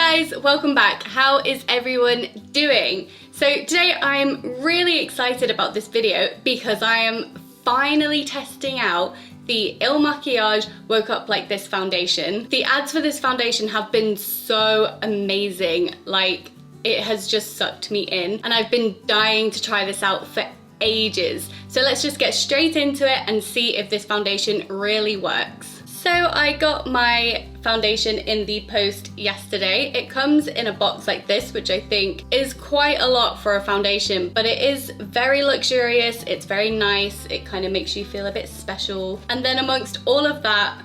guys, welcome back. How is everyone doing? So today I'm really excited about this video because I am finally testing out the Makiage Woke Up Like This foundation. The ads for this foundation have been so amazing, like it has just sucked me in, and I've been dying to try this out for ages. So let's just get straight into it and see if this foundation really works. So I got my foundation in the post yesterday. It comes in a box like this, which I think is quite a lot for a foundation, but it is very luxurious, it's very nice, it kind of makes you feel a bit special. And then amongst all of that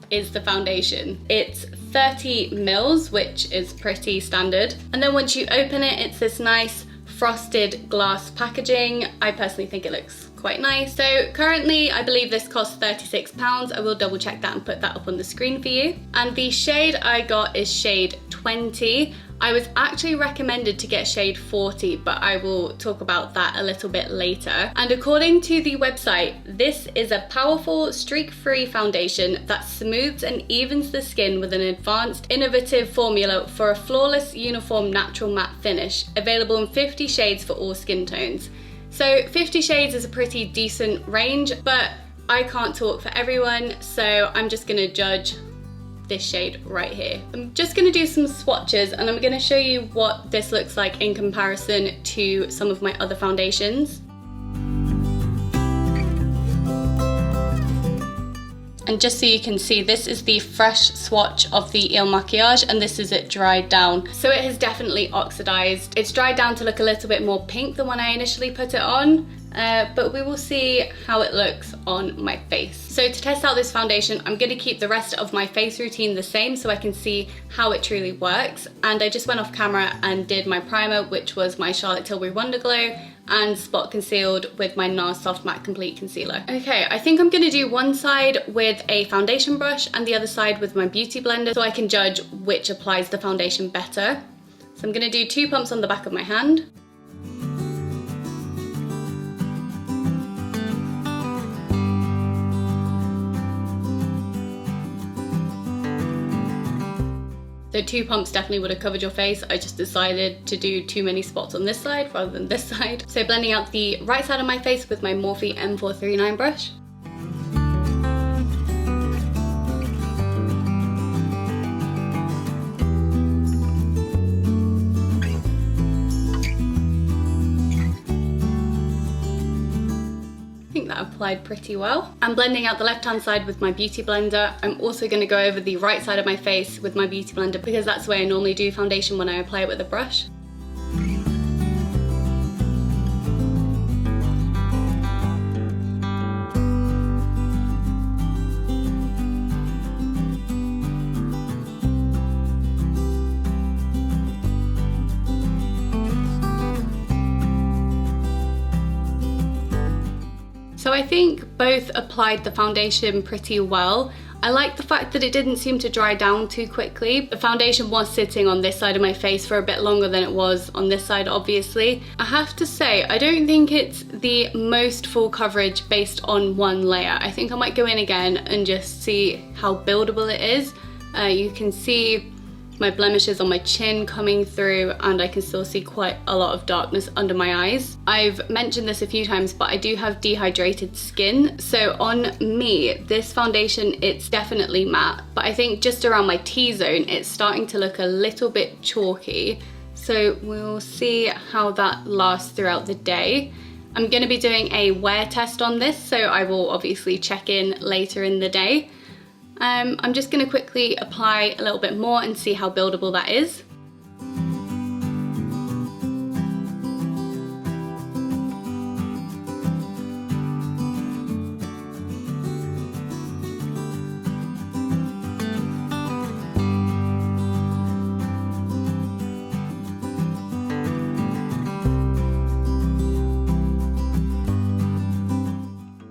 is the foundation. It's 30 mils, which is pretty standard. And then once you open it, it's this nice frosted glass packaging. I personally think it looks quite nice. So currently I believe this costs £36. I will double check that and put that up on the screen for you. And the shade I got is shade 20. I was actually recommended to get shade 40, but I will talk about that a little bit later. And according to the website, this is a powerful streak-free foundation that smooths and evens the skin with an advanced, innovative formula for a flawless, uniform, natural matte finish, available in 50 shades for all skin tones. So 50 shades is a pretty decent range, but I can't talk for everyone, so I'm just gonna judge this shade right here. I'm just gonna do some swatches and I'm gonna show you what this looks like in comparison to some of my other foundations. And just so you can see, this is the fresh swatch of the Makiage, and this is it dried down. So it has definitely oxidized. It's dried down to look a little bit more pink than when I initially put it on, but we will see how it looks on my face. So to test out this foundation, I'm gonna keep the rest of my face routine the same so I can see how it truly works. And I just went off camera and did my primer, which was my Charlotte Tilbury Wonderglow, and spot concealed with my Nars Soft Matte Complete Concealer. Okay, I think I'm gonna do one side with a foundation brush and the other side with my beauty blender so I can judge which applies the foundation better. So I'm gonna do 2 pumps on the back of my hand. So 2 pumps definitely would have covered your face. I just decided to do too many spots on this side rather than this side. So blending out the right side of my face with my Morphe M439 brush. Applied pretty well. I'm blending out the left hand side with my beauty blender. I'm also going to go over the right side of my face with my beauty blender because that's the way I normally do foundation when I apply it with a brush. So I think both applied the foundation pretty well. I like the fact that it didn't seem to dry down too quickly. The foundation was sitting on this side of my face for a bit longer than it was on this side, obviously. I have to say, I don't think it's the most full coverage based on one layer. I think I might go in again and just see how buildable it is. You can see my blemishes on my chin coming through, and I can still see quite a lot of darkness under my eyes. I've mentioned this a few times, but I do have dehydrated skin. So on me, this foundation, it's definitely matte, but I think just around my T-zone, it's starting to look a little bit chalky. So we'll see how that lasts throughout the day. I'm gonna be doing a wear test on this, so I will obviously check in later in the day. I'm just going to quickly apply a little bit more and see how buildable that is.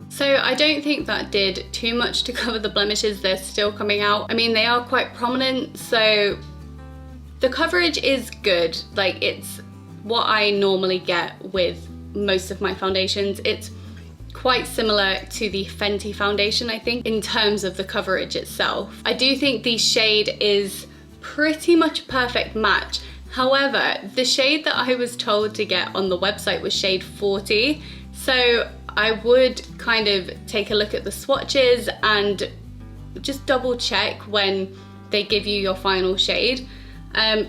So I don't think that did too much to cover the blemishes. They're still coming out. I mean, they are quite prominent, so the coverage is good. Like, it's what I normally get with most of my foundations. It's quite similar to the Fenty foundation, I think, in terms of the coverage itself. I do think the shade is pretty much a perfect match. However, the shade that I was told to get on the website was shade 40. So I would kind of take a look at the swatches and just double check when they give you your final shade,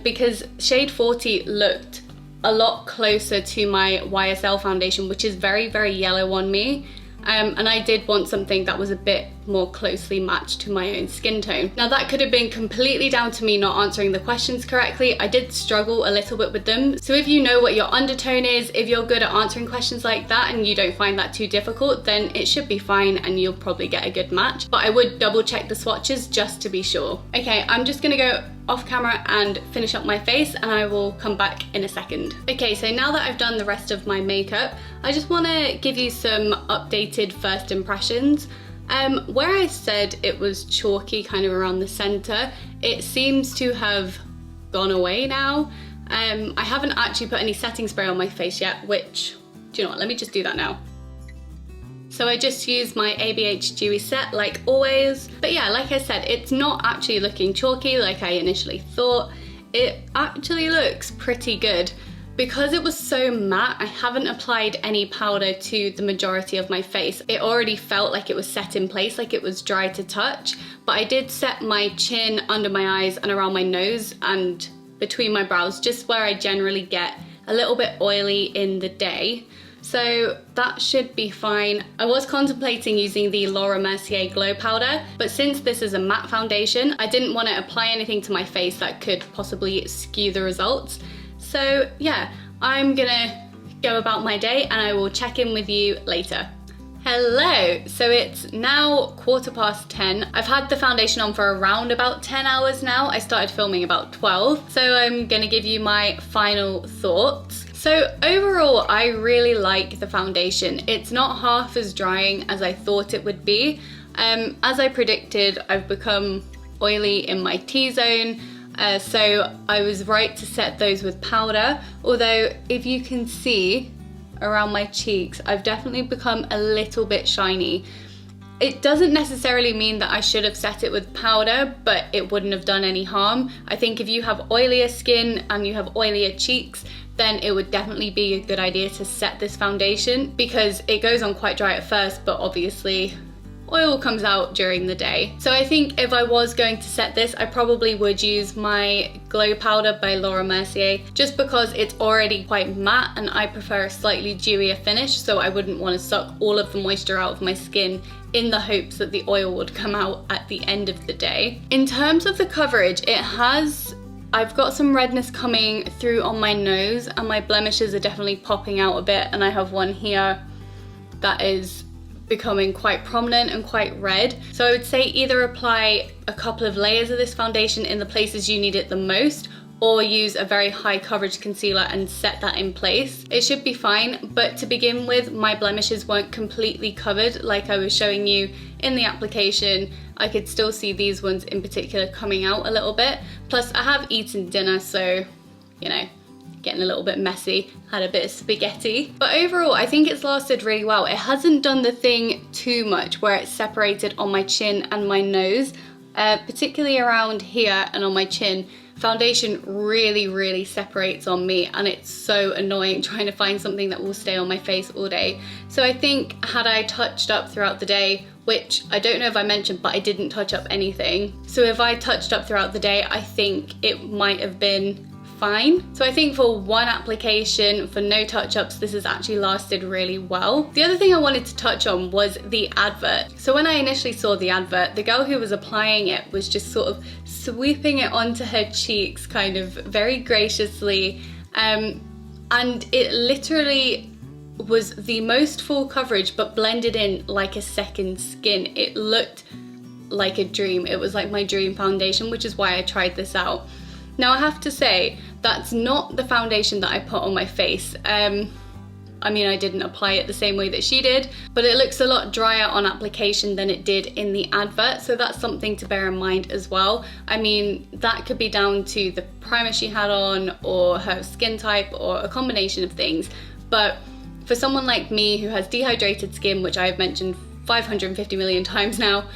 because shade 40 looked a lot closer to my YSL foundation, which is very, very yellow on me. And I did want something that was a bit more closely matched to my own skin tone. Now that could have been completely down to me not answering the questions correctly. I did struggle a little bit with them. So if you know what your undertone is, if you're good at answering questions like that and you don't find that too difficult, then it should be fine and you'll probably get a good match. But I would double check the swatches just to be sure. Okay, I'm just gonna go off camera and finish up my face and I will come back in a second. Okay, so now that I've done the rest of my makeup, I just wanna give you some updated first impressions. Where I said it was chalky kind of around the center, it seems to have gone away now. I haven't actually put any setting spray on my face yet, which, do you know what, let me just do that now. So I just used my ABH Dewy set like always. But yeah, like I said, it's not actually looking chalky like I initially thought. It actually looks pretty good. Because it was so matte, I haven't applied any powder to the majority of my face. It already felt like it was set in place, like it was dry to touch. But I did set my chin, under my eyes and around my nose and between my brows, just where I generally get a little bit oily in the day. So that should be fine. I was contemplating using the Laura Mercier Glow Powder, but since this is a matte foundation, I didn't want to apply anything to my face that could possibly skew the results. So yeah, I'm gonna go about my day and I will check in with you later. Hello, so it's now 10:15. I've had the foundation on for around about 10 hours now. I started filming about 12, so I'm gonna give you my final thoughts. So overall, I really like the foundation. It's not half as drying as I thought it would be. As I predicted, I've become oily in my T-zone, so I was right to set those with powder. Although if you can see around my cheeks, I've definitely become a little bit shiny. It doesn't necessarily mean that I should have set it with powder, but it wouldn't have done any harm. I think if you have oilier skin and you have oilier cheeks, then it would definitely be a good idea to set this foundation because it goes on quite dry at first, but obviously oil comes out during the day. So I think if I was going to set this, I probably would use my Glow Powder by Laura Mercier, just because it's already quite matte and I prefer a slightly dewier finish, so I wouldn't want to suck all of the moisture out of my skin in the hopes that the oil would come out at the end of the day. In terms of the coverage, I've got some redness coming through on my nose and my blemishes are definitely popping out a bit, and I have one here that is becoming quite prominent and quite red. So I would say either apply a couple of layers of this foundation in the places you need it the most, or use a very high coverage concealer and set that in place. It should be fine, but to begin with, my blemishes weren't completely covered like I was showing you in the application. I could still see these ones in particular coming out a little bit. Plus I have eaten dinner, so, you know, getting a little bit messy, had a bit of spaghetti. But overall, I think it's lasted really well. It hasn't done the thing too much where it's separated on my chin and my nose, particularly around here and on my chin. Foundation really separates on me, and it's so annoying trying to find something that will stay on my face all day. So I think had I touched up throughout the day, which I don't know if I mentioned, but I didn't touch up anything. So if I touched up throughout the day, I think it might have been fine. So I think for one application, for no touch-ups, this has actually lasted really well. The other thing I wanted to touch on was the advert. So when I initially saw the advert, the girl who was applying it was just sort of sweeping it onto her cheeks kind of very graciously, and it literally was the most full coverage but blended in like a second skin. It looked like a dream. It was like my dream foundation, which is why I tried this out. Now I have to say, that's not the foundation that I put on my face. I mean, I didn't apply it the same way that she did, but it looks a lot drier on application than it did in the advert, so that's something to bear in mind as well. I mean, that could be down to the primer she had on, or her skin type, or a combination of things. But for someone like me who has dehydrated skin, which I have mentioned 550 million times now,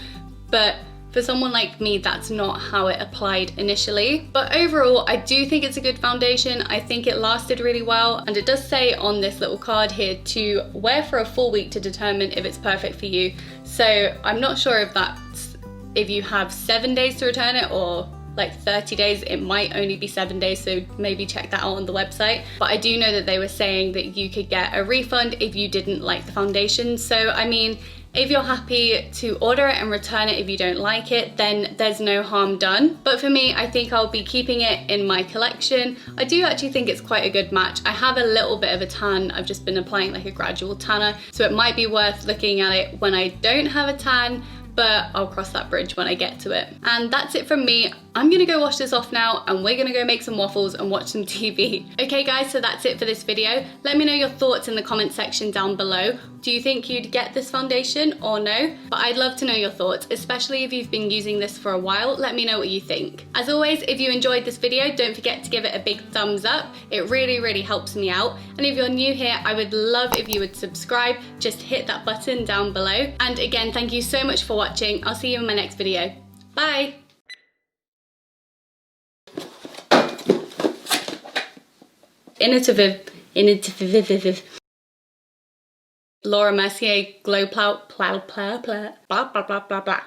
but For someone like me, that's not how it applied initially. But overall, I do think it's a good foundation. I think it lasted really well. And it does say on this little card here to wear for a full week to determine if it's perfect for you. So I'm not sure if that's, if you have 7 days to return it or like 30 days, it might only be 7 days, so maybe check that out on the website. But I do know that they were saying that you could get a refund if you didn't like the foundation. So I mean, if you're happy to order it and return it if you don't like it, then there's no harm done. But for me, I think I'll be keeping it in my collection. I do actually think it's quite a good match. I have a little bit of a tan. I've just been applying like a gradual tanner, so it might be worth looking at it when I don't have a tan, but I'll cross that bridge when I get to it. And that's it from me. I'm gonna go wash this off now and we're gonna go make some waffles and watch some TV. Okay guys, so that's it for this video. Let me know your thoughts in the comment section down below. Do you think you'd get this foundation or no? But I'd love to know your thoughts, especially if you've been using this for a while. Let me know what you think. As always, if you enjoyed this video, don't forget to give it a big thumbs up. It really, really helps me out. And if you're new here, I would love if you would subscribe. Just hit that button down below. And again, thank you so much for watching. I'll see you in my next video. Bye. Innovative. Laura Mercier glow blah blah blah blah blah blah blah blah.